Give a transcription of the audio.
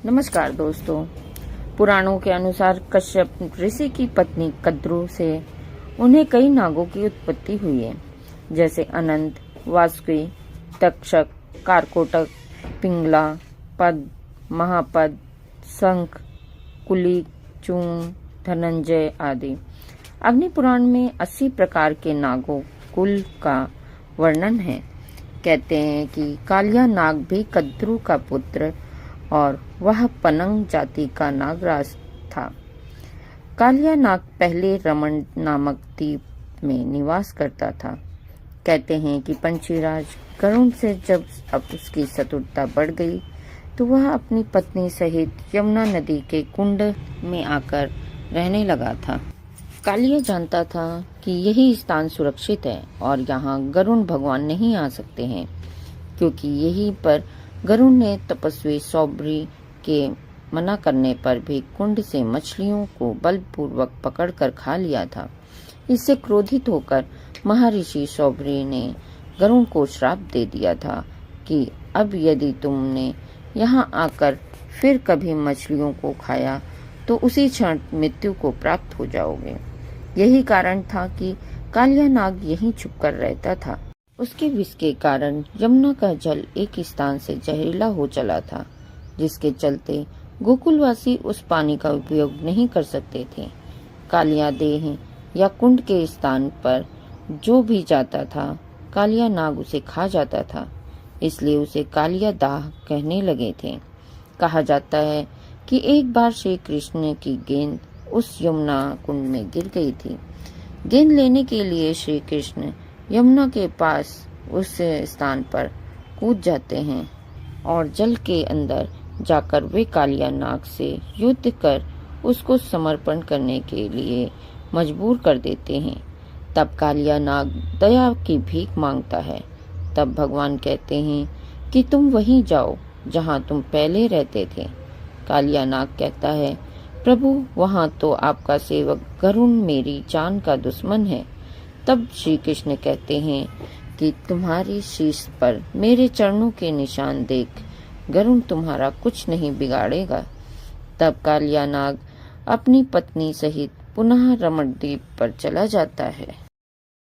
नमस्कार दोस्तों। पुराणों के अनुसार कश्यप ऋषि की पत्नी कद्रू से उन्हें कई नागों की उत्पत्ति हुई है, जैसे अनंत, वासुकी, तक्षक, कारकोटक, पिंगला, पद, महापद, शंख, कुलिक, चूर्ण, धनंजय आदि। अग्नि पुराण में 80 प्रकार के नागों कुल का वर्णन है। कहते हैं कि कालिया नाग भी कद्रू का पुत्र और वह पनंग जाति का नागराज था। कालिया नाग पहले रमण नामक द्वीप में निवास करता था। कहते हैं कि पंछीराज गरुड़ से जब अब उसकी शत्रुता बढ़ गई तो वह अपनी पत्नी सहित यमुना नदी के कुंड में आकर रहने लगा था। कालिया जानता था कि यही स्थान सुरक्षित है और यहाँ गरुड़ भगवान नहीं आ सकते हैं, क्योंकि यहीं पर गरुड़ ने तपस्वी सौबरी के मना करने पर भी कुंड से मछलियों को बलपूर्वक पकड़कर खा लिया था। इससे क्रोधित होकर महर्षि सौबरी ने गरुड़ को श्राप दे दिया था कि अब यदि तुमने यहाँ आकर फिर कभी मछलियों को खाया तो उसी क्षण मृत्यु को प्राप्त हो जाओगे। यही कारण था कि कालिया नाग यहीं छुपकर रहता था। उसके विष के कारण यमुना का जल एक स्थान से जहरीला हो चला था, जिसके चलते गोकुलवासी उस पानी का उपयोग नहीं कर सकते थे। कालिया देह या कुंड के स्थान पर जो भी जाता था, कालिया नाग उसे खा जाता था, इसलिए उसे कालिया दाह कहने लगे थे। कहा जाता है कि एक बार श्री कृष्ण की गेंद उस यमुना कुंड में गिर गई थी। गेंद लेने के लिए श्री कृष्ण यमुना के पास उस स्थान पर कूद जाते हैं और जल के अंदर जाकर वे कालिया नाग से युद्ध कर उसको समर्पण करने के लिए मजबूर कर देते हैं। तब कालिया नाग दया की भीख मांगता है। तब भगवान कहते हैं कि तुम वहीं जाओ जहां तुम पहले रहते थे। कालिया नाग कहता है, प्रभु वहां तो आपका सेवक गरुड़ मेरी जान का दुश्मन है। तब श्री कृष्ण कहते हैं कि तुम्हारी शीश पर मेरे चरणों के निशान देख गरुड़ तुम्हारा कुछ नहीं बिगाड़ेगा। तब कालिया नाग अपनी पत्नी सहित पुनः रमण द्वीप पर चला जाता है।